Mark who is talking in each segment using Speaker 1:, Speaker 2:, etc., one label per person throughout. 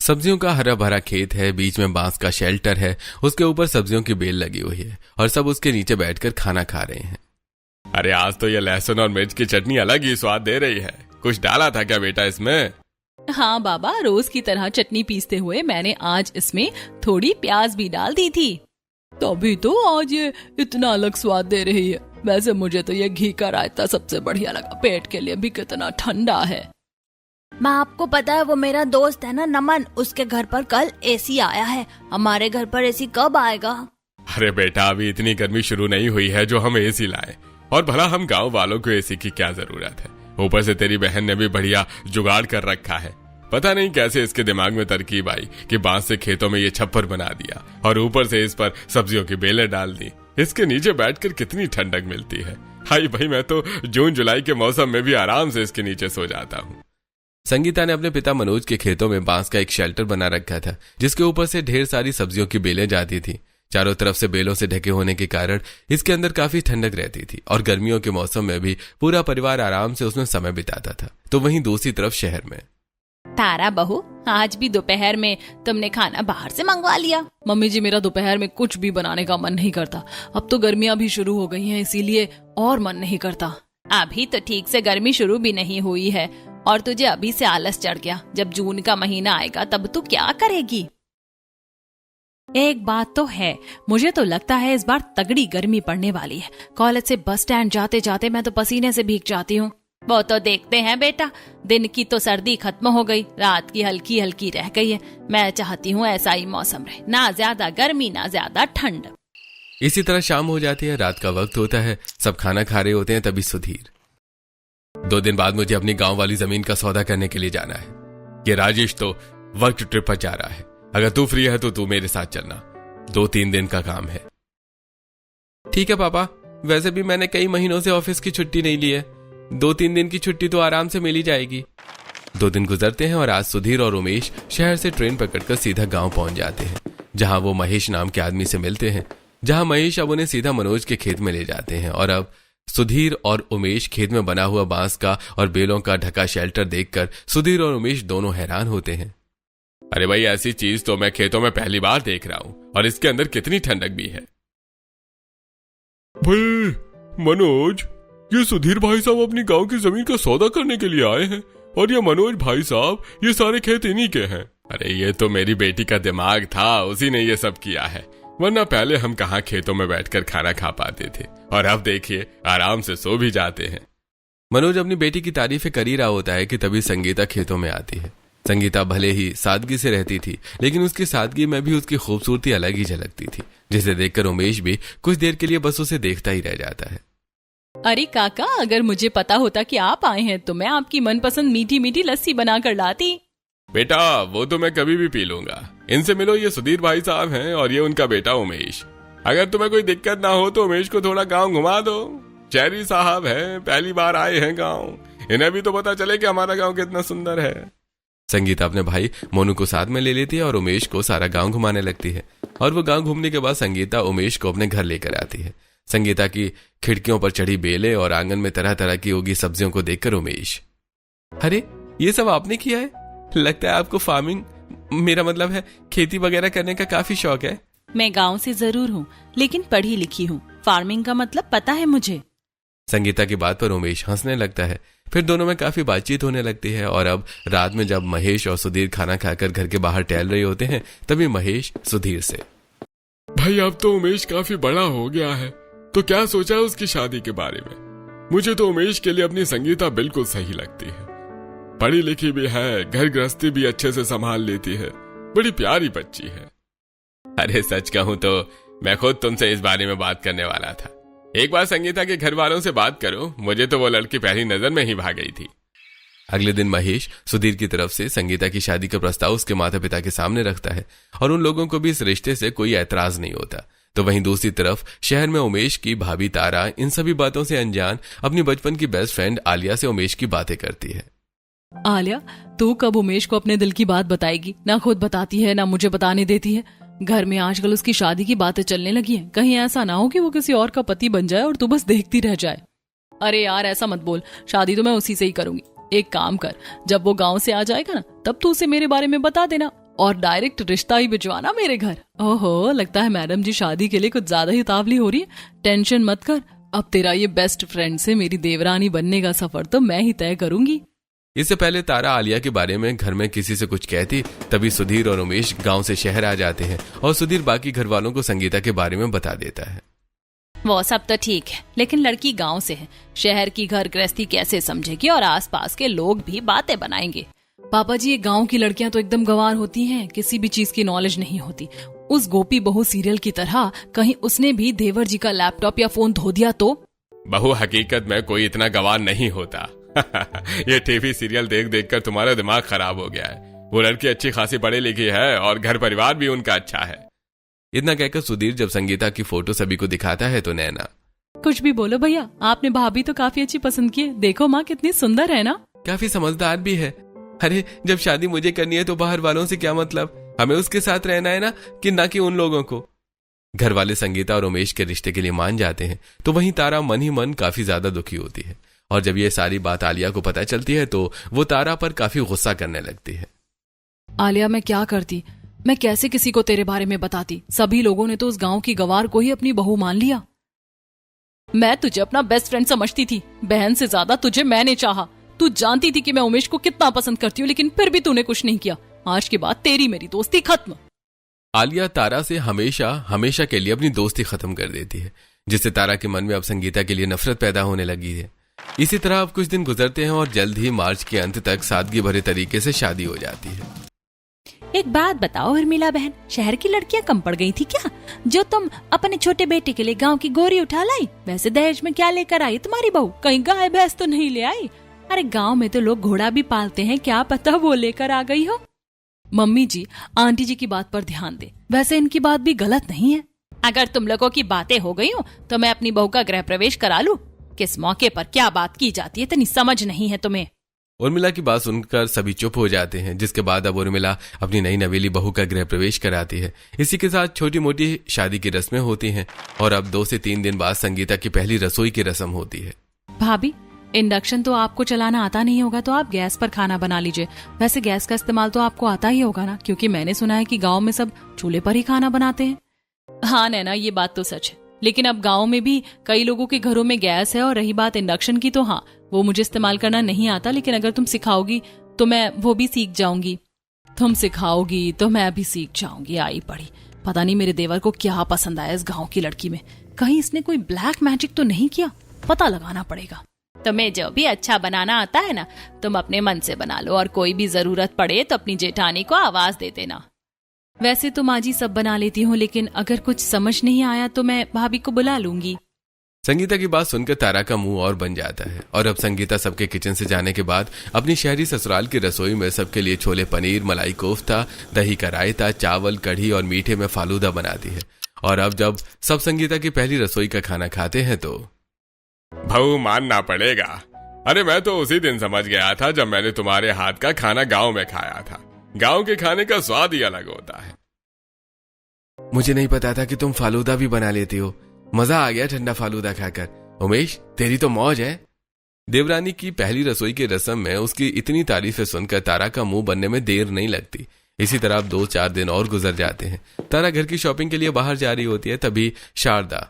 Speaker 1: सब्जियों का हरा भरा खेत है, बीच में बांस का शेल्टर है, उसके ऊपर सब्जियों की बेल लगी हुई है और सब उसके नीचे बैठकर खाना खा रहे हैं।
Speaker 2: अरे आज तो ये लहसुन और मिर्च की चटनी अलग ही स्वाद दे रही है। कुछ डाला था क्या बेटा इसमें?
Speaker 3: हाँ बाबा, रोज की तरह चटनी पीसते हुए मैंने आज इसमें थोड़ी प्याज भी डाल दी थी, तभी तो आज ये इतना अलग स्वाद दे रही है। वैसे मुझे तो ये घी का रायता सबसे बढ़िया लगा, पेट के लिए भी कितना ठंडा है।
Speaker 4: माँ, आपको पता है वो मेरा दोस्त है ना नमन, उसके घर पर कल एसी आया है। हमारे घर पर एसी कब आएगा?
Speaker 2: अरे बेटा, अभी इतनी गर्मी शुरू नहीं हुई है जो हम एसी लाए, और भला हम गांव वालों को एसी की क्या जरूरत है। ऊपर से तेरी बहन ने भी बढ़िया जुगाड़ कर रखा है। पता नहीं कैसे इसके दिमाग में तरकीब आई कि बांस से खेतों में ये छप्पर बना दिया और ऊपर से इस पर सब्जियों की बेलें डाल दी। इसके नीचे बैठकर कितनी ठंडक मिलती है। हाय भाई, मैं तो जून जुलाई के मौसम में भी आराम से इसके नीचे सो जाता हूँ।
Speaker 1: संगीता ने अपने पिता मनोज के खेतों में बांस का एक शेल्टर बना रखा था, जिसके ऊपर से ढेर सारी सब्जियों की बेलें जाती थी। चारों तरफ से बेलों से ढके होने के कारण इसके अंदर काफी ठंडक रहती थी और गर्मियों के मौसम में भी पूरा परिवार आराम से उसमें समय बिताता था। तो वहीं दूसरी तरफ शहर में,
Speaker 3: तारा बहू, आज भी दोपहर में तुमने खाना बाहर से मंगवा लिया? मम्मी जी, मेरा दोपहर में कुछ भी बनाने का मन नहीं करता। अब तो गर्मियां भी शुरू हो गई हैं, इसीलिए और मन नहीं करता।
Speaker 4: अभी तो ठीक से गर्मी शुरू भी नहीं हुई है और तुझे अभी से आलस चढ़ गया। जब जून का महीना आएगा तब तू क्या करेगी?
Speaker 3: एक बात तो है, मुझे तो लगता है इस बार तगड़ी गर्मी पड़ने वाली है। कॉलेज से बस स्टैंड जाते जाते मैं तो पसीने से भीग जाती हूँ।
Speaker 4: वो तो देखते हैं बेटा, दिन की तो सर्दी खत्म हो गई, रात की हल्की हल्की रह गई है। मैं चाहती हूँ ऐसा ही मौसम रहे, ना ज्यादा गर्मी ना ज्यादा ठंड।
Speaker 1: इसी तरह शाम हो जाती है, रात का वक्त होता है, सब खाना खा रहे होते हैं। तभी सुधीर, 2 दिन बाद मुझे अपनी गांव वाली जमीन का सौदा करने के लिए जाना है। ये राजेश तो वर्क ट्रिप पर जा रहा है। अगर तू फ्री है तो तू मेरे साथ चलना, 2-3 दिन का काम है। ठीक है पापा, वैसे भी मैंने कई महीनों से ऑफिस की छुट्टी नहीं ली है, 2-3 दिन की छुट्टी तो आराम से मिल ही जाएगी। 2 दिन गुजरते हैं और आज सुधीर और उमेश शहर से ट्रेन पकड़कर सीधा गांव पहुंच जाते हैं, जहां वो महेश नाम के आदमी से मिलते हैं। जहां महेश अब उन्हें सीधा मनोज के खेत में ले जाते हैं और अब सुधीर और उमेश खेत में बना हुआ बांस का और बेलों का ढका शेल्टर देखकर सुधीर और उमेश दोनों हैरान होते हैं।
Speaker 2: अरे भाई, ऐसी चीज तो मैं खेतों में पहली बार देख रहा हूँ, और इसके अंदर कितनी ठंडक भी है। भाई मनोज, ये सुधीर भाई साहब अपनी गांव की जमीन का सौदा करने के लिए आए हैं, और ये मनोज भाई साहब, ये सारे खेत इन्हीं के हैं। अरे ये तो मेरी बेटी का दिमाग था, उसी ने ये सब किया है, वरना पहले हम कहाँ खेतों में बैठकर खाना खा पाते थे, और अब देखिए आराम से सो भी जाते हैं।
Speaker 1: मनोज अपनी बेटी की तारीफें कर ही रहा होता है कि तभी संगीता खेतों में आती है। संगीता भले ही सादगी से रहती थी, लेकिन उसकी सादगी में भी उसकी खूबसूरती अलग ही झलकती थी, जिसे देखकर उमेश भी कुछ देर के लिए बस उसे देखता ही रह जाता है।
Speaker 3: अरे काका, अगर मुझे पता होता कि आप आए हैं तो मैं आपकी मनपसंद मीठी मीठी लस्सी बना कर लाती।
Speaker 2: बेटा, वो तो मैं कभी भी पी लूंगा। इनसे मिलो, ये सुधीर भाई साहब हैं और ये उनका बेटा उमेश। अगर तुम्हें कोई दिक्कत ना हो तो उमेश को थोड़ा गांव घुमा दो। चेरी साहब हैं, पहली बार आए हैं गांव, इन्हें भी तो पता चले कि हमारा गांव कितना सुंदर है।
Speaker 1: संगीता अपने भाई मोनू को साथ में ले लेती है और उमेश को सारा गांव घुमाने लगती है, और वो गांव घूमने के बाद संगीता उमेश को अपने घर लेकर आती है। संगीता की खिड़कियों पर चढ़ी बेलें और आंगन में तरह तरह की उगी सब्जियों को देखकर उमेश, अरे ये सब आपने किया है? लगता है आपको फार्मिंग, मेरा मतलब है खेती वगैरह करने का काफी शौक है।
Speaker 3: मैं गांव से जरूर हूँ, लेकिन पढ़ी लिखी हूँ, फार्मिंग का मतलब पता है मुझे।
Speaker 1: संगीता की बात पर उमेश हंसने लगता है। फिर दोनों में काफी बातचीत होने लगती है, और अब रात में जब महेश और सुधीर खाना खाकर घर के बाहर टहल रहे होते हैं, तभी महेश सुधीर से,
Speaker 2: भाई अब तो उमेश काफी बड़ा हो गया है, तो क्या सोचा है उसकी शादी के बारे में? मुझे तो उमेश के लिए अपनी संगीता बिल्कुल सही लगती है। पढ़ी लिखी भी है, घर गृहस्थी भी अच्छे से संभाल लेती है, बड़ी प्यारी बच्ची है। अरे सच कहूं तो मैं खुद तुमसे इस बारे में बात करने वाला था। एक बार संगीता के घर वालों से बात करो, मुझे तो वो लड़की पहली नजर में ही भाग गई थी।
Speaker 1: अगले दिन महेश सुधीर की तरफ से संगीता की शादी का प्रस्ताव उसके माता पिता के सामने रखता है, और उन लोगों को भी इस रिश्ते से कोई ऐतराज नहीं होता। तो वहीं दूसरी तरफ शहर में उमेश की भाभी तारा इन सभी बातों से अनजान अपनी बचपन की बेस्ट फ्रेंड आलिया से उमेश की बातें करती है।
Speaker 3: आलिया, तू कब उमेश को अपने दिल की बात बताएगी? ना खुद बताती है, ना मुझे बताने देती है। घर में आजकल उसकी शादी की बातें चलने लगी हैं। कहीं ऐसा ना हो कि वो किसी और का पति बन जाए और तू बस देखती रह जाए। अरे यार, ऐसा मत बोल, शादी तो मैं उसी से ही करूंगी। एक काम कर, जब वो गांव से आ जाएगा ना, तब तू उसे मेरे बारे में बता देना। और डायरेक्ट रिश्ता ही भिजवाना मेरे घर। ओहो, लगता है मैडम जी शादी के लिए कुछ ज्यादा ही उतावली हो रही है। टेंशन मत कर, अब तेरा ये बेस्ट फ्रेंड से मेरी देवरानी बनने का सफर तो मैं ही तय करूंगी।
Speaker 1: इससे पहले तारा आलिया के बारे में घर में किसी से कुछ कहती, तभी सुधीर और उमेश गांव से शहर आ जाते हैं और सुधीर बाकी घर वालों को संगीता के बारे में बता देता है।
Speaker 4: वो सब तो ठीक है, लेकिन लड़की गांव से है, शहर की घर गृहस्थी कैसे समझेगी और आसपास के लोग भी बातें बनाएंगे।
Speaker 3: पापा जी, ये गांव की लड़कियां तो एकदम गंवार होती हैं, किसी भी चीज की नॉलेज नहीं होती। उस गोपी बहू सीरियल की तरह कहीं उसने भी देवर जी का लैपटॉप या फोन धो दिया तो?
Speaker 1: बहू, हकीकत में कोई इतना गंवार नहीं होता। ये टीवी सीरियल देख देख कर तुम्हारा दिमाग खराब हो गया है। वो लड़की अच्छी खासी पढ़ी लिखी है और घर परिवार भी उनका अच्छा है। इतना कहकर सुधीर जब संगीता की फोटो सभी को दिखाता है तो नैना,
Speaker 3: कुछ भी बोलो भैया, आपने भाभी तो काफी अच्छी पसंद की है। देखो माँ कितनी सुंदर है ना।
Speaker 1: काफी समझदार भी है। अरे, जब शादी मुझे करनी है तो बाहर वालों से क्या मतलब, हमें उसके साथ रहना है ना कि उन लोगों को। घर वाले संगीता और उमेश के रिश्ते के लिए मान जाते हैं तो वहीं तारा मन ही मन काफी ज्यादा दुखी होती है। और जब ये सारी बात आलिया को पता चलती है तो वो तारा पर काफी गुस्सा करने लगती है।
Speaker 3: आलिया, मैं क्या करती, मैं कैसे किसी को तेरे बारे में बताती? सभी लोगों ने तो उस गांव की गवार को ही अपनी बहू मान लिया। मैं तुझे अपना बेस्ट फ्रेंड समझती थी, बहन से ज्यादा तुझे मैंने चाहा। तू जानती थी कि मैं उमेश को कितना पसंद करती हूँ, लेकिन फिर भी तूने कुछ नहीं किया। आज के बाद तेरी मेरी दोस्ती खत्म।
Speaker 1: आलिया तारा से हमेशा हमेशा के लिए अपनी दोस्ती खत्म कर देती है, जिससे तारा के मन में अब संगीता के लिए नफरत पैदा होने लगी है। इसी तरह अब कुछ दिन गुजरते हैं और जल्द ही मार्च के अंत तक सादगी भरे तरीके से शादी हो जाती है।
Speaker 4: एक बात बताओ उर्मिला बहन, शहर की लड़कियां कम पड़ गई थी क्या, जो तुम अपने छोटे बेटे के लिए गांव की गोरी उठा लाई? वैसे दहेज में क्या लेकर आई तुम्हारी बहू? कहीं गाय भैंस तो नहीं ले आई? अरे गांव में तो लोग घोड़ा भी पालते हैं, क्या पता वो लेकर आ गई हो।
Speaker 3: मम्मी जी, आंटी जी की बात पर ध्यान दे, वैसे इनकी बात भी गलत नहीं है।
Speaker 4: अगर तुम लोगों की बातें हो गई हो तो मैं अपनी बहू का गृह प्रवेश करा लूं। किस मौके पर क्या बात की जाती है इतनी समझ नहीं है तुम्हें।
Speaker 1: उर्मिला की बात सुनकर सभी चुप हो जाते हैं, जिसके बाद अब उर्मिला अपनी नई नवेली बहू का गृह प्रवेश कराती है। इसी के साथ छोटी मोटी शादी की रस्में होती हैं और अब 2 से 3 दिन बाद संगीता की पहली रसोई की रस्म होती है।
Speaker 3: भाभी, इंडक्शन तो आपको चलाना आता नहीं होगा तो आप गैस पर खाना बना लीजिए। वैसे गैस का इस्तेमाल तो आपको आता ही होगा ना, क्योंकि मैंने सुना है कि गांव में सब चूल्हे पर ही खाना बनाते हैं। हाँ नैना, ये बात तो सच है, लेकिन अब गांव में भी कई लोगों के घरों में गैस है। और रही बात इंडक्शन की, तो हाँ, वो मुझे इस्तेमाल करना नहीं आता, लेकिन अगर तुम सिखाओगी तो मैं वो भी सीख जाऊंगी। तुम सिखाओगी तो मैं भी सीख जाऊंगी। आई पड़ी, पता नहीं मेरे देवर को क्या पसंद आया इस गांव की लड़की में। कहीं इसने कोई ब्लैक मैजिक तो नहीं किया, पता लगाना पड़ेगा।
Speaker 4: तुम्हें जो भी अच्छा बनाना आता है ना, तुम अपने मन से बना लो, और कोई भी जरूरत पड़े तो अपनी जेठानी को आवाज दे देना।
Speaker 3: वैसे तो माँ जी सब बना लेती हूँ, लेकिन अगर कुछ समझ नहीं आया तो मैं भाभी को बुला लूंगी।
Speaker 1: संगीता की बात सुनकर तारा का मुंह और बन जाता है और अब संगीता सबके किचन से जाने के बाद अपनी शहरी ससुराल की रसोई में सबके लिए छोले पनीर, मलाई कोफ्ता, दही का रायता, चावल, कढ़ी और मीठे में फालूदा बनाती है। और अब जब सब संगीता की पहली रसोई का खाना खाते हैं तो
Speaker 2: भाऊ, मानना पड़ेगा, अरे मैं तो उसी दिन समझ गया था जब मैंने तुम्हारे हाथ का खाना गांव में खाया था। गांव के खाने का स्वाद ही अलग होता है।
Speaker 1: मुझे नहीं पता था कि तुम फालूदा भी बना लेती हो। मजा आ गया ठंडा फालूदा खाकर। उमेश, तेरी तो मौज है। देवरानी की पहली रसोई की रस्म में उसकी इतनी तारीफें सुनकर तारा का मुंह बनने में देर नहीं लगती। इसी तरह अब 2-4 दिन और गुजर जाते हैं। तारा घर की शॉपिंग के लिए बाहर जा रही होती है, तभी शारदा,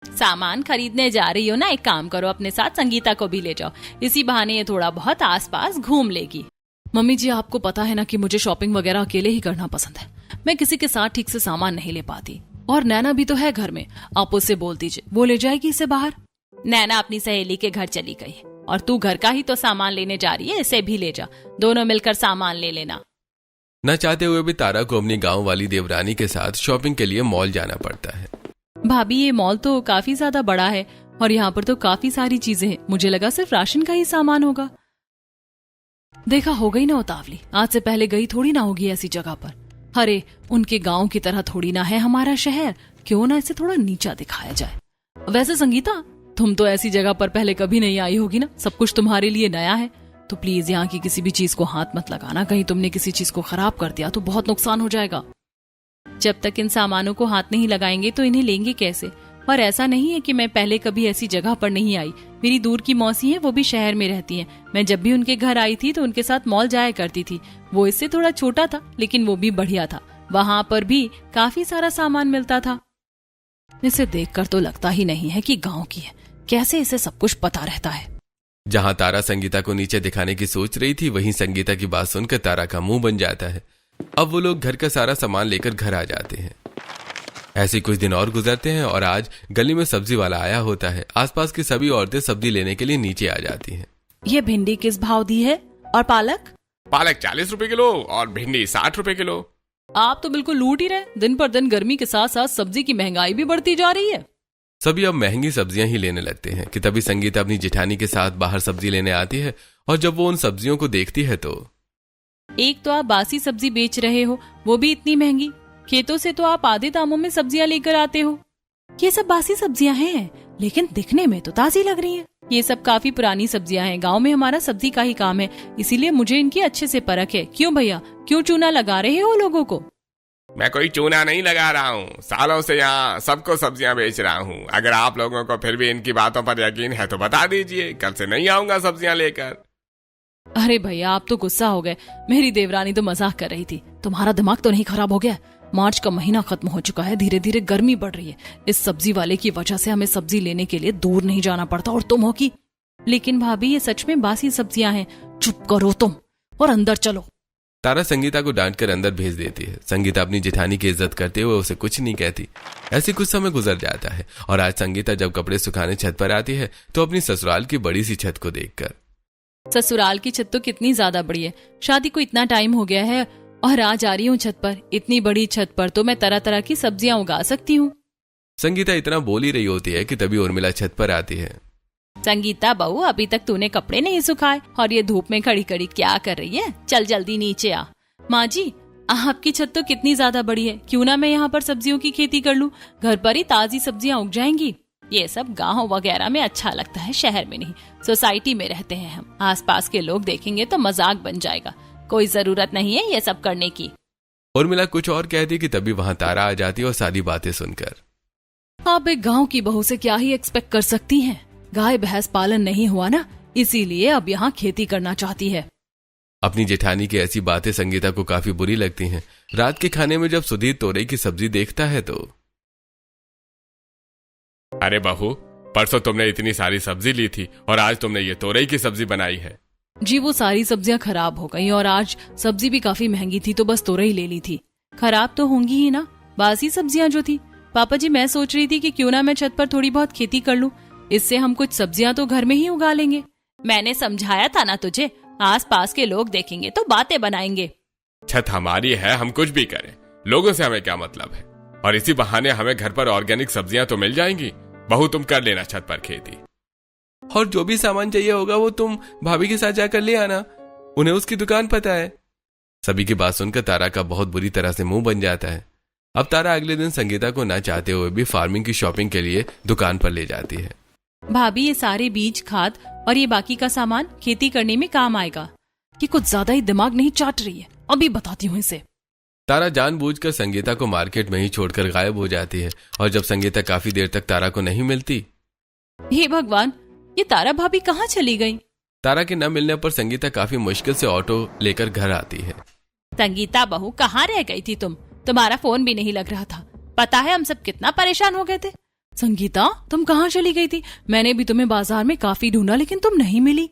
Speaker 4: सामान खरीदने जा रही हो ना, एक काम करो, अपने साथ संगीता को भी ले जाओ, इसी बहाने ये थोड़ा बहुत आसपास घूम लेगी।
Speaker 3: मम्मी जी, आपको पता है ना कि मुझे शॉपिंग वगैरह अकेले ही करना पसंद है। मैं किसी के साथ ठीक से सामान नहीं ले पाती। और नैना भी तो है घर में, आप उससे बोल दीजिए, वो ले जाएगी इसे बाहर।
Speaker 4: नैना अपनी सहेली के घर चली गई है और तू घर का ही तो सामान लेने जा रही है, इसे भी ले जा, दोनों मिलकर सामान ले लेना।
Speaker 1: न चाहते हुए भी तारा को अपनी गांव वाली देवरानी के साथ शॉपिंग के लिए मॉल जाना पड़ता है।
Speaker 3: भाभी, ये मॉल तो काफी ज्यादा बड़ा है और यहाँ पर तो काफी सारी चीजें हैं। मुझे लगा सिर्फ राशन का ही सामान होगा। देखा, हो गई ना उतावली, आज से पहले गई थोड़ी ना होगी ऐसी जगह पर। अरे उनके गांव की तरह थोड़ी ना है हमारा शहर, क्यों ना इसे थोड़ा नीचा दिखाया जाए। वैसे संगीता, तुम तो ऐसी जगह पर पहले कभी नहीं आई होगी ना, सब कुछ तुम्हारे लिए नया है, तो प्लीज यहाँ की किसी भी चीज को हाथ मत लगाना। कहीं तुमने किसी चीज को खराब कर दिया तो बहुत नुकसान हो जाएगा।
Speaker 4: जब तक इन सामानों को हाथ नहीं लगाएंगे तो इन्हें लेंगे कैसे? और ऐसा नहीं है कि मैं पहले कभी ऐसी जगह पर नहीं आई। मेरी दूर की मौसी है, वो भी शहर में रहती हैं। मैं जब भी उनके घर आई थी तो उनके साथ मॉल जाया करती थी। वो इससे थोड़ा छोटा था लेकिन वो भी बढ़िया था। वहाँ पर भी काफी सारा सामान मिलता था। इसे देखकर तो लगता ही नहीं है कि गाँव की है। कैसे इसे सब कुछ पता रहता है।
Speaker 1: जहां तारा संगीता को नीचे दिखाने की सोच रही थी, वहीं संगीता की बात सुनकर तारा का मुंह बन जाता है। अब वो लोग घर का सारा सामान लेकर घर आ जाते हैं। ऐसे कुछ दिन और गुजरते हैं और आज गली में सब्जी वाला आया होता है। आसपास की सभी औरतें सब्जी लेने के लिए नीचे आ जाती हैं।
Speaker 4: ये भिंडी किस भाव दी है और पालक?
Speaker 2: पालक 40 रुपए किलो और भिंडी 60 रुपए किलो।
Speaker 3: आप तो बिल्कुल लूट ही रहे। दिन पर दिन गर्मी के साथ साथ सब्जी की महंगाई भी बढ़ती जा रही है।
Speaker 1: सभी अब महंगी सब्जियां ही लेने लगते हैं कि तभी संगीता अपनी जेठानी के साथ बाहर सब्जी लेने आती है और जब वो उन सब्जियों को देखती है तो
Speaker 4: एक तो आप बासी सब्जी बेच रहे हो, वो भी इतनी महंगी। खेतों से तो आप आधे दामों में सब्जियां लेकर आते हो। ये सब बासी सब्जियां हैं लेकिन दिखने में तो ताजी लग रही हैं। ये सब काफी पुरानी सब्जियां हैं। गांव में हमारा सब्जी का ही काम है, इसीलिए मुझे इनकी अच्छे से परख है। क्यों भैया, क्यों चूना लगा रहे हो लोगों को?
Speaker 2: मैं कोई चूना नहीं लगा रहा हूँ। सालों से यहाँ सबको सब्जियां बेच रहा हूँ। अगर आप लोगों को फिर भी इनकी बातों पर यकीन है तो बता दीजिए, कल से नहीं आऊंगा सब्जियां लेकर।
Speaker 3: अरे भैया, आप तो गुस्सा हो गए। मेरी देवरानी तो मजाक कर रही थी। तुम्हारा दिमाग तो नहीं खराब हो गया? मार्च का महीना खत्म हो चुका है, धीरे धीरे गर्मी बढ़ रही है। इस सब्जी वाले की वजह से हमें सब्जी लेने के लिए दूर नहीं जाना पड़ता और तुम हो कि।
Speaker 4: लेकिन भाभी, ये सच में बासी सब्जियां हैं।
Speaker 3: चुप करो तुम और अंदर चलो।
Speaker 1: तारा संगीता को डांटकर अंदर भेज देती है। संगीता अपनी जेठानी की इज्जत करते हुए उसे कुछ नहीं कहती। ऐसे कुछ समय गुजर जाता है और आज संगीता जब कपड़े सुखाने छत पर आती है तो अपनी ससुराल की बड़ी सी छत को देखकर,
Speaker 4: ससुराल की छत तो कितनी ज्यादा बड़ी है। शादी को इतना टाइम हो गया है और आज आ रही हूँ छत पर। इतनी बड़ी छत पर तो मैं तरह तरह की सब्जियां उगा सकती हूँ।
Speaker 1: संगीता इतना बोल ही रही होती है कि तभी उर्मिला छत पर आती है।
Speaker 4: संगीता बहू, अभी तक तूने कपड़े नहीं सुखाए और ये धूप में खड़ी खड़ी क्या कर रही है? चल जल्दी नीचे आ। माँ जी, आपकी छत तो कितनी ज्यादा बड़ी है। क्यों ना मैं यहाँ पर सब्जियों की खेती कर लूँ? घर पर ही ताजी सब्जियां उग जाएंगी। ये सब गाँव वगैरह में अच्छा लगता है, शहर में नहीं। सोसाइटी में रहते हैं हम। आसपास के लोग देखेंगे तो मजाक बन जाएगा। कोई जरूरत नहीं है ये सब करने की।
Speaker 1: उर्मिला कुछ और कहती कि तभी वहां तारा आ जाती और सारी बातें सुनकर,
Speaker 3: आप एक गांव की बहू से क्या ही एक्सपेक्ट कर सकती हैं? गाय भैंस पालन नहीं हुआ ना, इसीलिए अब यहाँ खेती करना चाहती है।
Speaker 1: अपनी जेठानी की ऐसी बातें संगीता को काफी बुरी लगती हैं। रात के खाने में जब सुधीर तोरई की सब्जी देखता है तो,
Speaker 2: अरे बहू, परसों तुमने इतनी सारी सब्जी ली थी और आज तुमने ये तोरई की सब्जी बनाई है।
Speaker 3: जी, वो सारी सब्जियां खराब हो गई और आज सब्जी भी काफी महंगी थी तो बस तोरई ले ली थी।
Speaker 4: खराब तो होंगी ही ना, बासी सब्जियां जो थी। पापा जी, मैं सोच रही थी कि क्यों ना मैं छत पर थोड़ी बहुत खेती कर लूं। इससे हम कुछ सब्जियां तो घर में ही उगा लेंगे। मैंने समझाया था ना तुझे, आस पास के लोग देखेंगे तो बातें बनाएंगे।
Speaker 2: छत हमारी है, हम कुछ भी करें, लोगों से हमें क्या मतलब है? और इसी बहाने हमें घर पर ऑर्गेनिक सब्जियां तो मिल जाएंगी। बहू, तुम कर लेना छत पर खेती।
Speaker 1: और जो भी सामान चाहिए होगा वो तुम भाभी के साथ जाकर ले आना, उन्हें उसकी दुकान पता है। सभी की बात सुनकर तारा का बहुत बुरी तरह से मुंह बन जाता है। अब तारा अगले दिन संगीता को ना चाहते हुए भी फार्मिंग की शॉपिंग के लिए दुकान पर ले जाती है।
Speaker 4: भाभी, ये सारे बीज, खाद और ये बाकी का सामान खेती करने में काम आएगा।
Speaker 3: कि कुछ ज्यादा ही दिमाग नहीं चाट रही है, अभी बताती हूँ इसे।
Speaker 1: तारा जानबूझकर संगीता को मार्केट में ही छोड़कर गायब हो जाती है और जब संगीता काफी देर तक तारा को नहीं मिलती,
Speaker 4: हे भगवान, ये तारा भाभी कहाँ चली गई?
Speaker 1: तारा के न मिलने पर संगीता काफी मुश्किल से ऑटो लेकर घर आती है।
Speaker 4: संगीता बहू, कहाँ रह गई थी तुम? तुम्हारा फोन भी नहीं लग रहा था। पता है हम सब कितना परेशान हो गए थे।
Speaker 3: संगीता, तुम कहाँ चली गई थी? मैंने भी तुम्हें बाजार में काफी ढूंढा लेकिन तुम नहीं मिली।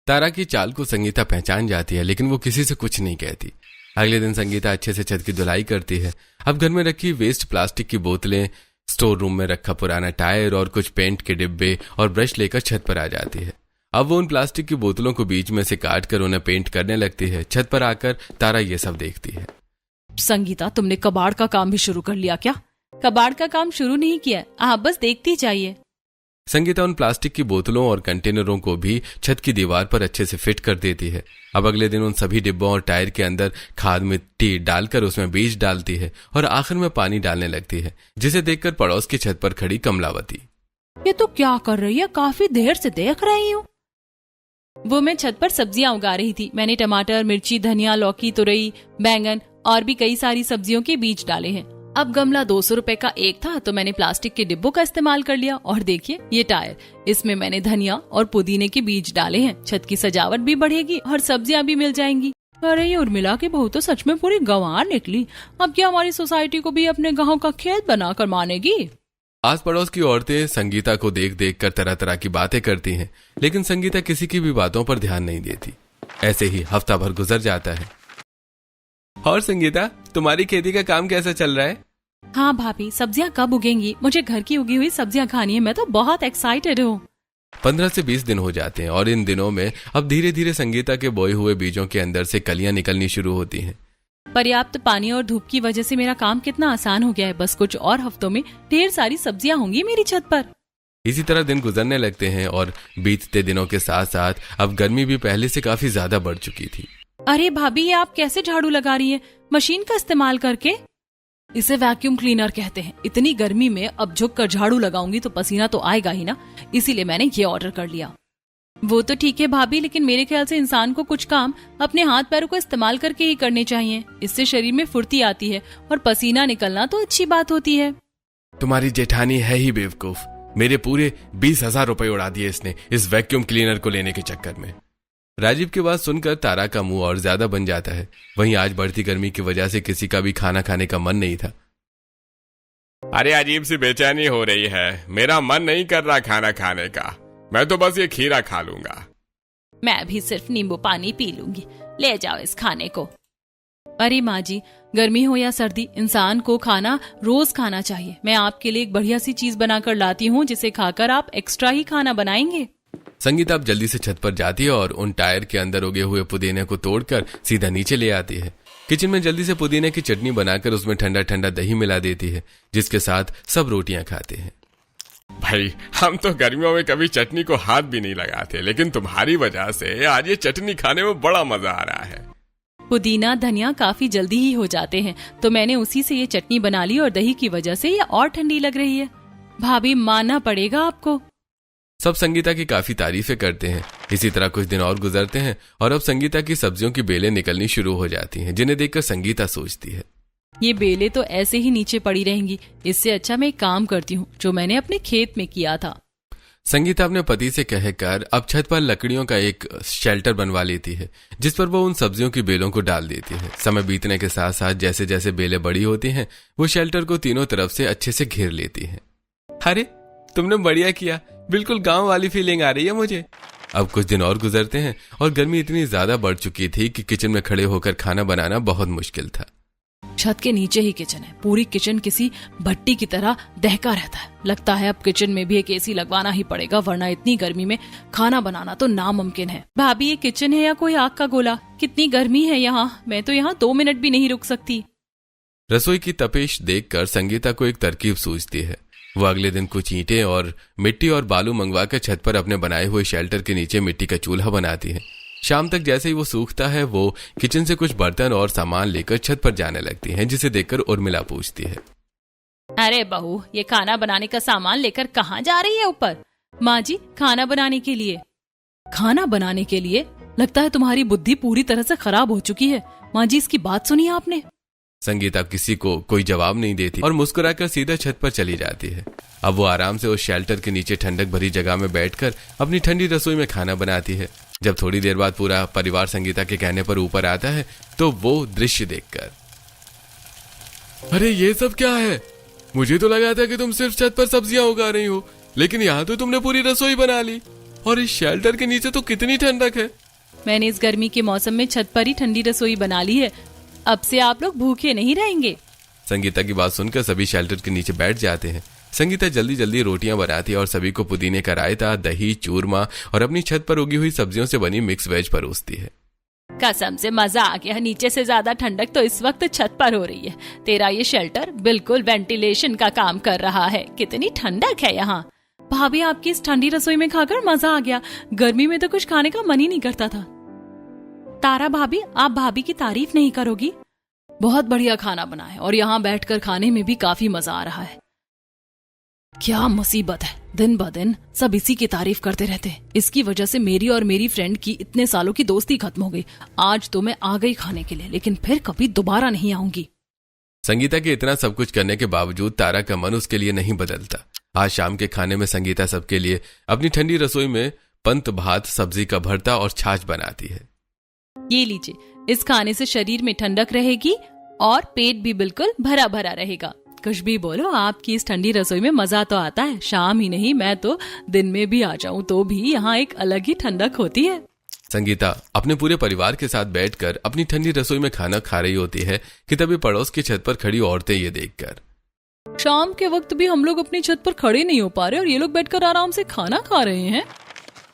Speaker 1: तारा की चाल को संगीता पहचान जाती है लेकिन वो किसी से कुछ नहीं कहती। अगले दिन संगीता अच्छे से छत की धुलाई करती है। अब घर में रखी वेस्ट प्लास्टिक की बोतलें, स्टोर रूम में रखा पुराना टायर और कुछ पेंट के डिब्बे और ब्रश लेकर छत पर आ जाती है। अब वो उन प्लास्टिक की बोतलों को बीच में से काट कर उन्हें पेंट करने लगती है। छत पर आकर तारा ये सब देखती है।
Speaker 3: संगीता, तुमने कबाड़ का काम भी शुरू कर लिया क्या?
Speaker 4: कबाड़ का काम शुरू नहीं किया, आप बस देखती जाइए।
Speaker 1: संगीता उन प्लास्टिक की बोतलों और कंटेनरों को भी छत की दीवार पर अच्छे से फिट कर देती है। अब अगले दिन उन सभी डिब्बों और टायर के अंदर खाद मिट्टी डालकर उसमें बीज डालती है और आखिर में पानी डालने लगती है, जिसे देखकर पड़ोस की छत पर खड़ी कमलावती,
Speaker 3: ये तो क्या कर रही है? काफी देर से देख रही हूँ।
Speaker 4: वो मैं छत पर सब्जियां उगा रही थी। मैंने टमाटर, मिर्ची, धनिया, लौकी, तुरई, बैंगन और भी कई सारी सब्जियों के बीज डाले हैं।
Speaker 3: अब गमला 200 रुपए का एक था तो मैंने प्लास्टिक के डिब्बों का इस्तेमाल कर लिया। और देखिए ये टायर, इसमें मैंने धनिया और पुदीने के बीज डाले हैं। छत की सजावट भी बढ़ेगी और सब्जियां भी मिल जाएंगी। अरे ये उर्मिला की बहू तो सच में पूरी गंवार निकली। अब क्या हमारी सोसाइटी को भी अपने गांव का खेत बनाकर मानेगी?
Speaker 1: आस पड़ोस की औरतें संगीता को देख देख कर तरह तरह की बातें करती हैं, लेकिन संगीता किसी की भी बातों पर ध्यान नहीं देती। ऐसे ही हफ्ता भर गुजर जाता है। और संगीता, तुम्हारी खेती का काम कैसा चल रहा है?
Speaker 3: हाँ भाभी, सब्जियां कब उगेंगी? मुझे घर की उगी हुई सब्जियां खानी है। मैं तो बहुत एक्साइटेड हूँ।
Speaker 1: 15 से 20 दिन हो जाते हैं और इन दिनों में अब धीरे धीरे संगीता के बोए हुए बीजों के अंदर से कलियां निकलनी शुरू होती हैं।
Speaker 3: पर्याप्त पानी और धूप की वजह से मेरा काम कितना आसान हो गया है। बस कुछ और हफ्तों में ढेर सारी सब्जियां होंगी मेरी छत पर।
Speaker 1: इसी तरह दिन गुजरने लगते हैं और बीतते दिनों के साथ साथ अब गर्मी भी पहले से काफी ज्यादा बढ़ चुकी थी।
Speaker 3: अरे भाभी, ये आप कैसे झाड़ू लगा रही है? मशीन का इस्तेमाल करके? इसे वैक्यूम क्लीनर कहते हैं। इतनी गर्मी में अब झुक कर झाड़ू लगाऊंगी तो पसीना तो आएगा ही ना, इसीलिए मैंने ये ऑर्डर कर लिया। वो तो ठीक है भाभी, लेकिन मेरे ख्याल से इंसान को कुछ काम अपने हाथ पैरों को इस्तेमाल करके ही करने चाहिए। इससे शरीर में फुर्ती आती है और पसीना निकलना तो अच्छी बात होती है।
Speaker 1: तुम्हारी जेठानी है ही बेवकूफ। मेरे पूरे 20,000 रुपए उड़ा दिए इसने इस वैक्यूम क्लीनर को लेने के चक्कर में। राजीव की बात सुनकर तारा का मुंह और ज्यादा बन जाता है। वहीं आज बढ़ती गर्मी की वजह से किसी का भी खाना खाने का मन नहीं था।
Speaker 2: अरे अजीब सी बेचैनी हो रही है। मेरा मन नहीं कर रहा खाना खाने का। मैं तो बस ये खीरा खा लूंगा।
Speaker 3: मैं भी सिर्फ नींबू पानी पी लूंगी। ले जाओ इस खाने को। अरे माँ जी, गर्मी हो या सर्दी, इंसान को खाना रोज खाना चाहिए। मैं आपके लिए एक बढ़िया सी चीज बनाकर लाती हूँ जिसे खाकर आप एक्स्ट्रा ही खाना बनाएंगे।
Speaker 1: संगीता अब जल्दी से छत पर जाती है और उन टायर के अंदर उगे हुए पुदीने को तोड़कर सीधा नीचे ले आती है। किचन में जल्दी से पुदीने की चटनी बनाकर उसमें ठंडा ठंडा दही मिला देती है, जिसके साथ सब रोटियां खाते हैं।
Speaker 2: भाई, हम तो गर्मियों में कभी चटनी को हाथ भी नहीं लगाते, लेकिन तुम्हारी वजह से आज ये चटनी खाने में बड़ा मजा आ रहा है।
Speaker 3: पुदीना धनिया काफी जल्दी ही हो जाते हैं, तो मैंने उसी से ये चटनी बना ली और दही की वजह से ये और ठंडी लग रही है। भाभी, मानना पड़ेगा आपको।
Speaker 1: सब संगीता की काफी तारीफें करते हैं। इसी तरह कुछ दिन और गुजरते हैं और अब संगीता की सब्जियों की बेलें निकलनी शुरू हो जाती हैं, जिन्हें देखकर संगीता सोचती है,
Speaker 3: ये बेलें तो ऐसे ही नीचे पड़ी रहेंगी। इससे अच्छा मैं एक काम करती हूँ जो मैंने अपने खेत में किया था।
Speaker 1: संगीता अपने पति से कहकर अब छत पर लकड़ियों का एक शेल्टर बनवा लेती है, जिस पर वो उन सब्जियों की बेलों को डाल देती है। समय बीतने के साथ साथ जैसे जैसे बेलें बड़ी होती हैं, वो शेल्टर को तीनों तरफ से अच्छे से घेर लेती है। अरे तुमने बढ़िया किया, बिल्कुल गांव वाली फीलिंग आ रही है मुझे। अब कुछ दिन और गुजरते हैं और गर्मी इतनी ज्यादा बढ़ चुकी थी कि किचन में खड़े होकर खाना बनाना बहुत मुश्किल था।
Speaker 3: छत के नीचे ही किचन है। पूरी किचन किसी भट्टी की तरह दहका रहता है। लगता है अब किचन में भी एक एसी लगवाना ही पड़ेगा, वरना इतनी गर्मी में खाना बनाना तो नामुमकिन है। भाभी, ये किचन है या कोई आग का गोला? कितनी गर्मी है यहाँ। मैं तो यहाँ 2 मिनट भी नहीं रुक सकती।
Speaker 1: रसोई की तपिश देखकर संगीता को एक तरकीब सूझती है। वो अगले दिन कुछ ईंटें और मिट्टी और बालू मंगवाकर छत पर अपने बनाए हुए शेल्टर के नीचे मिट्टी का चूल्हा बनाती है। शाम तक जैसे ही वो सूखता है, वो किचन से कुछ बर्तन और सामान लेकर छत पर जाने लगती है, जिसे देखकर उर्मिला पूछती है,
Speaker 3: अरे बहू, ये खाना बनाने का सामान लेकर कहाँ जा रही है ऊपर? माँ जी, खाना बनाने के लिए। खाना बनाने के लिए? लगता है तुम्हारी बुद्धि पूरी तरह से खराब हो चुकी है। माँ जी, इसकी बात सुनी आपने?
Speaker 1: संगीता किसी को कोई जवाब नहीं देती और मुस्कुराकर सीधा छत पर चली जाती है। अब वो आराम से उस शेल्टर के नीचे ठंडक भरी जगह में बैठकर अपनी ठंडी रसोई में खाना बनाती है। जब थोड़ी देर बाद पूरा परिवार संगीता के कहने पर ऊपर आता है, तो वो दृश्य देखकर,
Speaker 2: अरे ये सब क्या है? मुझे तो लगा था कि तुम सिर्फ छत पर सब्जियां उगा रही हो, लेकिन यहाँ तो तुमने पूरी रसोई बना ली। और इस शेल्टर के नीचे तो कितनी ठंडक है।
Speaker 3: मैंने इस गर्मी के मौसम में छत पर ही ठंडी रसोई बना ली है। अब से आप लोग भूखे नहीं रहेंगे।
Speaker 1: संगीता की बात सुनकर सभी शेल्टर के नीचे बैठ जाते हैं। संगीता जल्दी जल्दी रोटियां बनाती है और सभी को पुदीने का रायता, दही, चूरमा और अपनी छत पर उगी हुई सब्जियों से बनी मिक्स वेज परोसती है।
Speaker 3: कसम से मजा आ गया। नीचे से ज्यादा ठंडक तो इस वक्त छत पर हो रही है। तेरा ये शेल्टर बिल्कुल वेंटिलेशन का काम कर रहा है। कितनी ठंडक है यहाँ। भाभी, आपकी इस ठंडी रसोई में खाकर मजा आ गया। गर्मी में तो कुछ खाने का मन ही नहीं करता था। तारा भाभी, आप भाभी की तारीफ नहीं करोगी? बहुत बढ़िया खाना बना है और यहाँ बैठकर खाने में भी काफी मजा आ रहा है। क्या मुसीबत है, दिन ब दिन सब इसी की तारीफ करते रहते हैं। इसकी वजह से मेरी और मेरी फ्रेंड की इतने सालों की दोस्ती खत्म हो गई। आज तो मैं आ गई खाने के लिए, लेकिन फिर कभी दोबारा नहीं आऊंगी।
Speaker 1: संगीता के इतना सब कुछ करने के बावजूद तारा का मन उसके लिए नहीं बदलता। आज शाम के खाने में संगीता सबके लिए अपनी ठंडी रसोई में पंत भात, सब्जी का भरता और छाछ बनाती है।
Speaker 4: ये लीजिए, इस खाने से शरीर में ठंडक रहेगी और पेट भी बिल्कुल भरा भरा रहेगा। कुछ भी बोलो, आपकी इस ठंडी रसोई में मजा तो आता है। शाम ही नहीं, मैं तो दिन में भी आ जाऊं तो भी यहाँ एक अलग ही ठंडक होती है।
Speaker 1: संगीता अपने पूरे परिवार के साथ बैठकर अपनी ठंडी रसोई में खाना खा रही होती है कि तभी पड़ोस की छत पर खड़ी औरतें ये देखकर,
Speaker 3: शाम के वक्त भी हम लोग अपनी छत पर खड़े नहीं हो पा रहे और ये लोग बैठकर आराम से खाना खा रहे हैं।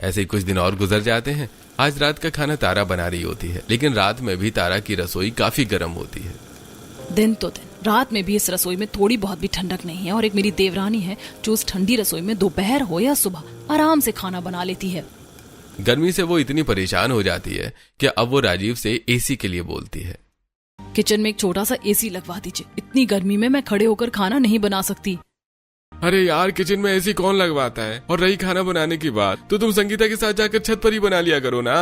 Speaker 1: ऐसे ही कुछ दिन और गुजर जाते हैं। आज रात का खाना तारा बना रही होती है, लेकिन रात में भी तारा की रसोई काफी गर्म होती है।
Speaker 3: दिन तो दिन, रात में भी इस रसोई में थोड़ी बहुत भी ठंडक नहीं है। और एक मेरी देवरानी है जो उस ठंडी रसोई में दोपहर हो या सुबह आराम से खाना बना लेती है।
Speaker 1: गर्मी से वो इतनी परेशान हो जाती है कि अब वो राजीव से एसी के लिए बोलती है।
Speaker 3: किचन में एक छोटा सा एसी लगवा दीजिए, इतनी गर्मी में मैं खड़े होकर खाना नहीं बना सकती।
Speaker 2: अरे यार, किचन में एसी कौन लगवाता है? और रही खाना बनाने की बात, तो तुम संगीता के साथ जाकर छत पर ही बना लिया करो ना।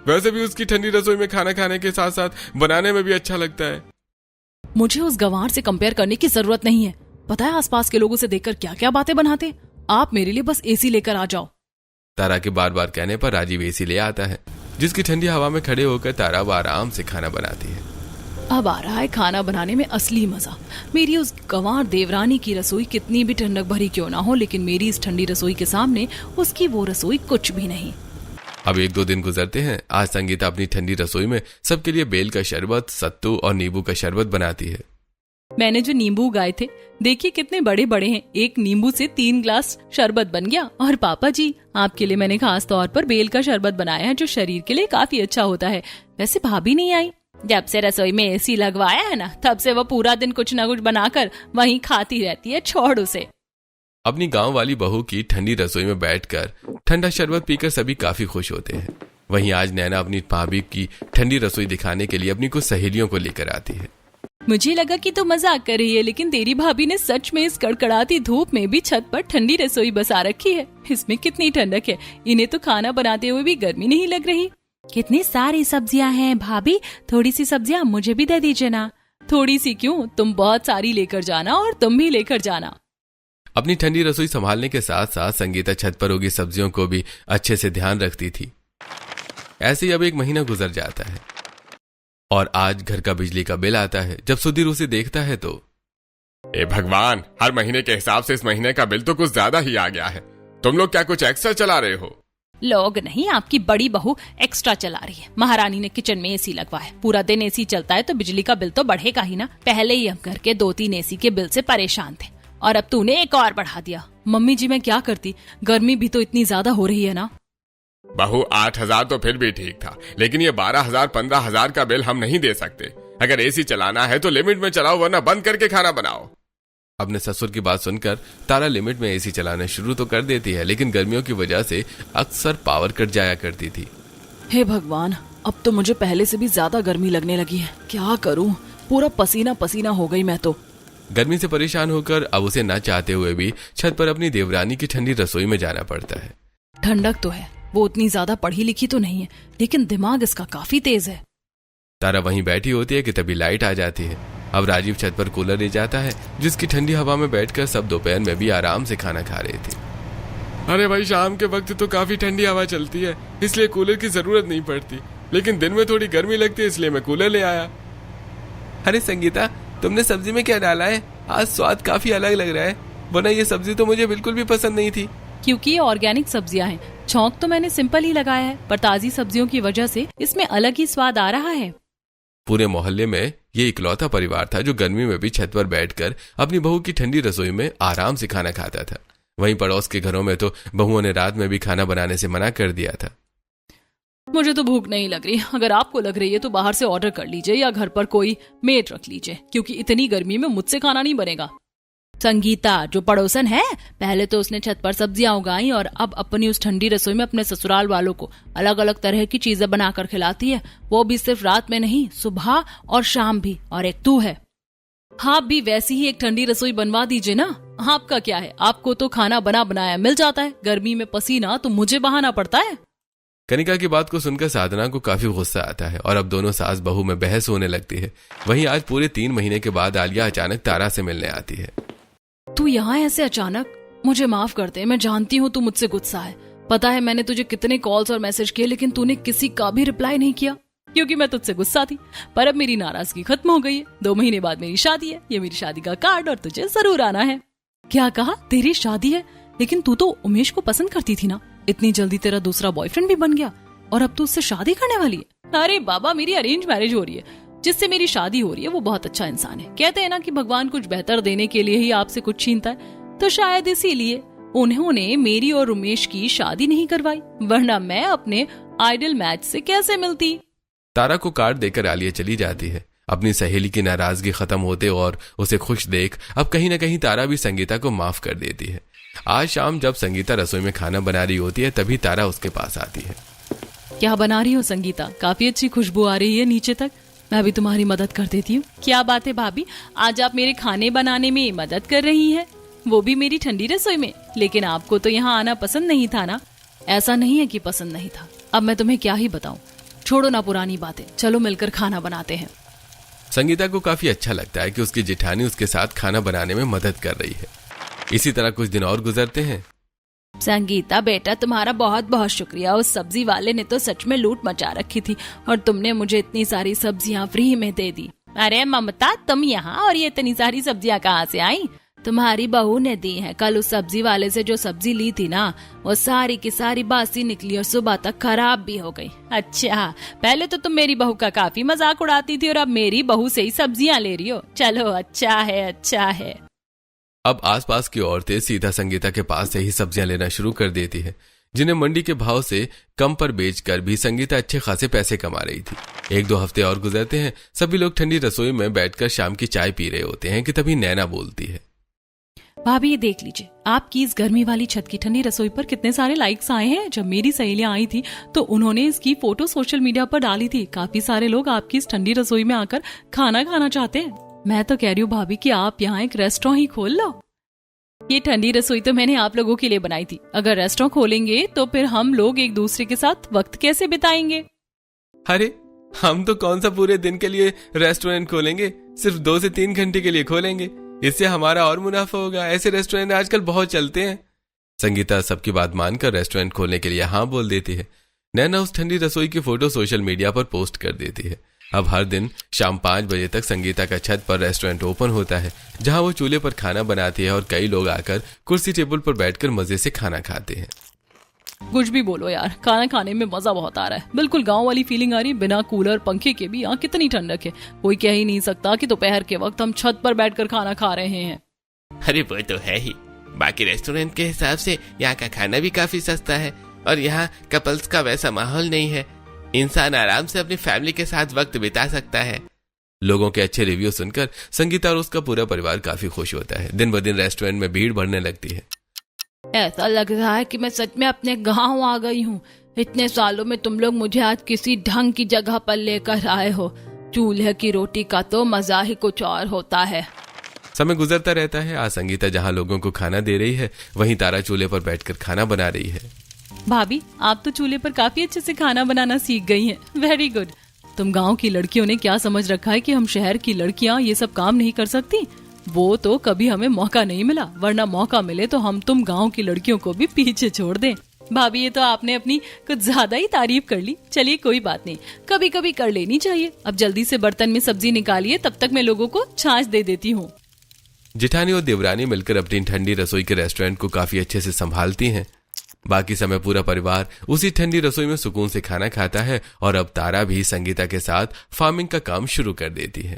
Speaker 2: वैसे भी उसकी ठंडी रसोई में खाना खाने के साथ साथ बनाने में भी अच्छा लगता है।
Speaker 3: मुझे उस गंवार से कंपेयर करने की जरूरत नहीं है। पता है आसपास के लोगों से देखकर क्या क्या बातें बनाते। आप मेरे लिए बस एसी लेकर आ जाओ।
Speaker 1: तारा के बार बार कहने पर राजीव एसी ले आता है, जिसकी ठंडी हवा में खड़े होकर तारा वो आराम से खाना बनाती है।
Speaker 3: अब आ रहा है खाना बनाने में असली मजा। मेरी उस गंवार देवरानी की रसोई कितनी भी ठंडक भरी क्यों ना हो, लेकिन मेरी इस ठंडी रसोई के सामने उसकी वो रसोई कुछ भी नहीं।
Speaker 1: अब 1-2 दिन गुजरते हैं। आज संगीता अपनी ठंडी रसोई में सबके लिए बेल का शरबत, सत्तू और नींबू का शरबत बनाती है।
Speaker 3: मैंने जो नींबू उगाए थे, देखिए कितने बड़े बड़े हैं। एक नींबू से 3 ग्लास शरबत बन गया। और पापा जी, आपके लिए मैंने खास तौर पर बेल का शरबत बनाया है, जो शरीर के लिए काफी अच्छा होता है। वैसे भाभी नहीं आई। जब से रसोई में एसी लगवाया है ना, तब से वो पूरा दिन कुछ न कुछ बनाकर वहीं खाती रहती है। छोड़ उसे।
Speaker 1: अपनी गांव वाली बहू की ठंडी रसोई में बैठकर ठंडा शरबत पीकर सभी काफी खुश होते हैं। वहीं आज नैना अपनी भाभी की ठंडी रसोई दिखाने के लिए अपनी कुछ सहेलियों को लेकर आती है।
Speaker 3: मुझे लगा कि तू मजाक कर रही है, लेकिन तेरी भाभी ने सच में इस कड़कड़ाती धूप में भी छत पर ठंडी रसोई बसा रखी है। इसमें कितनी ठंडक है। इन्हें तो खाना बनाते हुए भी गर्मी नहीं लग रही।
Speaker 4: कितनी सारी सब्जियां हैं भाभी, थोड़ी सी सब्जियां मुझे भी दे दीजिए ना।
Speaker 3: थोड़ी सी क्यों, तुम बहुत सारी लेकर जाना और तुम भी लेकर जाना।
Speaker 1: अपनी ठंडी रसोई संभालने के साथ साथ संगीता छत पर उगी सब्जियों को भी अच्छे से ध्यान रखती थी। ऐसे ही अब 1 महीना गुजर जाता है और आज घर का बिजली का बिल आता है। जब सुधीर उसे देखता है तो,
Speaker 2: ए भगवान, हर महीने के हिसाब से इस महीने का बिल तो कुछ ज्यादा ही आ गया है। तुम लोग क्या कुछ एक्स्ट्रा चला रहे हो?
Speaker 4: लोग नहीं, आपकी बड़ी बहू एक्स्ट्रा चला रही है। महारानी ने किचन में एसी लगवाया, पूरा दिन एसी चलता है तो बिजली का बिल तो बढ़ेगा ही ना। पहले ही हम घर के 2-3 एसी के बिल से परेशान थे और अब तूने एक और बढ़ा दिया।
Speaker 3: मम्मी जी, मैं क्या करती, गर्मी भी तो इतनी ज्यादा हो रही है ना।
Speaker 2: बहू, 8,000 तो फिर भी ठीक था, लेकिन ये 12,000 15,000 का बिल हम नहीं दे सकते। अगर एसी चलाना है तो लिमिट में चलाओ, वरना बंद करके खाना बनाओ।
Speaker 1: अपने ससुर की बात सुनकर तारा लिमिट में एसी चलाना शुरू तो कर देती है, लेकिन गर्मियों की वजह से अक्सर पावर कट जाया करती थी।
Speaker 3: हे भगवान, अब तो मुझे पहले से भी ज्यादा गर्मी लगने लगी है। क्या करूं, पूरा पसीना पसीना हो गई मैं तो।
Speaker 1: गर्मी से परेशान होकर अब उसे न चाहते हुए भी छत पर अपनी देवरानी की ठंडी रसोई में जाना पड़ता है।
Speaker 3: ठंडक तो है, वो उतनी ज्यादा पढ़ी लिखी तो नहीं है, लेकिन दिमाग इसका काफी तेज है।
Speaker 1: तारा वहीं बैठी होती है कि तभी लाइट आ जाती है। अब राजीव छत पर कूलर ले जाता है, जिसकी ठंडी हवा में बैठकर सब दोपहर में भी आराम से खाना खा रहे थे।
Speaker 2: अरे भाई, शाम के वक्त तो काफी ठंडी हवा चलती है, इसलिए कूलर की जरूरत नहीं पड़ती, लेकिन दिन में थोड़ी गर्मी लगती है, इसलिए मैं कूलर ले आया।
Speaker 1: अरे संगीता, तुमने सब्जी में क्या डाला है? आज स्वाद काफी अलग लग रहा है, वरना ये सब्जी तो मुझे बिल्कुल भी पसंद नहीं थी।
Speaker 3: क्योंकि ये ऑर्गेनिक सब्जियां हैं। छौंक तो मैंने सिंपल ही लगाया है, पर ताजी सब्जियों की वजह से इसमें अलग ही स्वाद आ रहा है।
Speaker 1: पूरे मोहल्ले में ये इकलौता परिवार था जो गर्मी में भी छत पर बैठकर अपनी बहू की ठंडी रसोई में आराम से खाना खाता था। वहीं पड़ोस के घरों में तो बहुओं ने रात में भी खाना बनाने से मना कर दिया था।
Speaker 3: मुझे तो भूख नहीं लग रही। अगर आपको लग रही है तो बाहर से ऑर्डर कर लीजिए या घर पर कोई मेड रख लीजिए, क्योंकि इतनी गर्मी में मुझसे खाना नहीं बनेगा।
Speaker 4: संगीता जो पड़ोसन है, पहले तो उसने छत पर सब्जियां उगाई और अब अपनी उस ठंडी रसोई में अपने ससुराल वालों को अलग अलग तरह की चीजें बनाकर खिलाती है। वो भी सिर्फ रात में नहीं, सुबह और शाम भी। और एक तू है।
Speaker 3: आप भी वैसी ही एक ठंडी रसोई बनवा दीजिए ना। आपका क्या है, आपको तो खाना बना बनाया मिल जाता है। गर्मी में पसीना तो मुझे बहाना पड़ता है।
Speaker 1: कनिका की बात को सुनकर साधना को काफी गुस्सा आता है और अब दोनों सास बहू में बहस होने लगती है। वहीं आज पूरे 3 महीने के बाद आलिया अचानक तारा से मिलने आती है।
Speaker 3: तू यहाँ ऐसे अचानक? मुझे माफ कर दे, मैं जानती हूँ तू मुझसे गुस्सा है। पता है मैंने तुझे कितने कॉल्स और मैसेज किए, लेकिन तूने किसी का भी रिप्लाई नहीं किया क्योंकि मैं तुझसे गुस्सा थी। पर अब मेरी नाराजगी खत्म हो गई है। 2 महीने बाद मेरी शादी है, ये मेरी शादी का कार्ड और तुझे जरूर आना है। क्या कहा? तेरी शादी है? लेकिन तू तो उमेश को पसंद करती थी ना। इतनी जल्दी तेरा दूसरा बॉयफ्रेंड भी बन गया और अब तू उससे शादी करने वाली है? अरे बाबा, मेरी अरेंज मैरिज हो रही है। जिससे मेरी शादी हो रही है वो बहुत अच्छा इंसान है। कहते हैं ना कि भगवान कुछ बेहतर देने के लिए ही आपसे कुछ छीनता है, तो शायद इसीलिए उन्होंने मेरी और उमेश की शादी नहीं करवाई, वरना मैं अपने आइडल मैच से कैसे मिलती।
Speaker 1: तारा को कार्ड देकर आलिया चली जाती है। अपनी सहेली की नाराजगी खत्म होते और उसे खुश देख अब कहीं न कहीं तारा भी संगीता को माफ कर देती है। आज शाम जब संगीता रसोई में खाना बना रही होती है तभी तारा उसके पास आती है।
Speaker 3: क्या बना रही हो संगीता? काफी अच्छी खुशबू आ रही है नीचे तक। मैं भी तुम्हारी मदद कर देती हूँ। क्या बात है भाभी, आज आप मेरे खाने बनाने में मदद कर रही हैं, वो भी मेरी ठंडी रसोई में। लेकिन आपको तो यहाँ आना पसंद नहीं था ना? ऐसा नहीं है कि पसंद नहीं था। अब मैं तुम्हें क्या ही बताऊं। छोड़ो ना पुरानी बातें, चलो मिलकर खाना बनाते हैं।
Speaker 1: संगीता को काफी अच्छा लगता है कि उसकी जेठानी उसके साथ खाना बनाने में मदद कर रही है। इसी तरह कुछ दिन और गुजरते हैं।
Speaker 4: संगीता बेटा, तुम्हारा बहुत बहुत शुक्रिया। उस सब्जी वाले ने तो सच में लूट मचा रखी थी और तुमने मुझे इतनी सारी सब्जियां फ्री में दे दी। अरे ममता, तुम यहाँ और ये इतनी सारी सब्जियां कहाँ से आई? तुम्हारी बहू ने दी है। कल उस सब्जी वाले से जो सब्जी ली थी ना, वो सारी की सारी बासी निकली और सुबह तक खराब भी हो गई। अच्छा, पहले तो तुम मेरी बहू का काफी मजाक उड़ाती थी और अब मेरी बहू से ही सब्जियां ले रही हो। चलो अच्छा है, अच्छा है।
Speaker 1: अब आसपास की औरतें सीधा संगीता के पास से ही सब्जियां लेना शुरू कर देती है, जिन्हें मंडी के भाव से कम पर बेचकर भी संगीता अच्छे खासे पैसे कमा रही थी। 1-2 हफ्ते और गुजरते हैं। सभी लोग ठंडी रसोई में बैठकर शाम की चाय पी रहे होते हैं कि तभी नैना बोलती है।
Speaker 3: भाभी ये देख लीजिए, आपकी इस गर्मी वाली छत की ठंडी रसोई पर कितने सारे लाइक्स आए हैं। जब मेरी सहेलियां आई थी तो उन्होंने इसकी फोटो सोशल मीडिया पर डाली थी। काफी सारे लोग आपकी इस ठंडी रसोई में आकर खाना खाना चाहते हैं। मैं तो कह रही हूँ भाभी कि आप यहाँ एक रेस्टोरेंट ही खोल लो। ये ठंडी रसोई तो मैंने आप लोगों के लिए बनाई थी। अगर रेस्टोरेंट खोलेंगे तो फिर हम लोग एक दूसरे के साथ वक्त कैसे बिताएंगे?
Speaker 1: अरे हम तो कौन सा पूरे दिन के लिए रेस्टोरेंट खोलेंगे, सिर्फ 2 से 3 घंटे के लिए खोलेंगे। इससे हमारा और मुनाफा होगा। ऐसे रेस्टोरेंट आजकल बहुत चलते हैं। संगीता सबकी बात मानकर रेस्टोरेंट खोलने के लिए हाँ बोल देती है। नैना उस ठंडी रसोई की फोटो सोशल मीडिया पर पोस्ट कर देती है। अब हर दिन शाम 5 बजे तक संगीता का छत पर रेस्टोरेंट ओपन होता है, जहां वो चूल्हे पर खाना बनाती है और कई लोग आकर कुर्सी टेबल पर बैठकर मजे से खाना खाते हैं।
Speaker 3: कुछ भी बोलो यार, खाना खाने में मजा बहुत आ रहा है। बिल्कुल गांव वाली फीलिंग आ रही है। बिना कूलर पंखे के भी यहाँ कितनी ठंडक है। कोई कह ही नहीं सकता कि दोपहर के वक्त हम छत पर बैठकर खाना खा रहे हैं।
Speaker 5: अरे वो तो है ही। बाकी रेस्टोरेंट के हिसाब से यहाँ का खाना भी काफी सस्ता है और यहाँ कपल्स का वैसा माहौल नहीं है। इंसान आराम से अपनी फैमिली के साथ वक्त बिता सकता है।
Speaker 1: लोगों के अच्छे रिव्यू सुनकर संगीता और उसका पूरा परिवार काफी खुश होता है। दिन ब दिन रेस्टोरेंट में भीड़ बढ़ने लगती है।
Speaker 4: ऐसा लग रहा है कि मैं सच में अपने गांव आ गई हूँ। इतने सालों में तुम लोग मुझे आज किसी ढंग की जगह पर लेकर आए हो। चूल्हे की रोटी का तो मजा ही कुछ और होता है।
Speaker 1: समय गुजरता रहता है। आज संगीता जहाँ लोगों को खाना दे रही है, वहीं तारा चूल्हे पर बैठकर खाना बना रही है।
Speaker 3: भाभी, आप तो चूल्हे पर काफी अच्छे से खाना बनाना सीख गई हैं। Very good. तुम गांव की लड़कियों ने क्या समझ रखा है कि हम शहर की लड़कियां ये सब काम नहीं कर सकती? वो तो कभी हमें मौका नहीं मिला, वरना मौका मिले तो हम तुम गांव की लड़कियों को भी पीछे छोड़ दें। भाभी, ये तो आपने अपनी कुछ ज्यादा ही तारीफ कर ली। चलिए कोई बात नहीं, कभी कभी कर लेनी चाहिए। अब जल्दी से बर्तन में सब्जी निकालिए, तब तक मैं लोगों को छाछ दे देती हूँ।
Speaker 1: जेठानी और देवरानी मिलकर अपनी ठंडी रसोई के रेस्टोरेंट को काफी अच्छे से संभालती हैं। बाकी समय पूरा परिवार उसी ठंडी रसोई में सुकून से खाना खाता है और अब तारा भी संगीता के साथ फार्मिंग का काम शुरू कर देती है।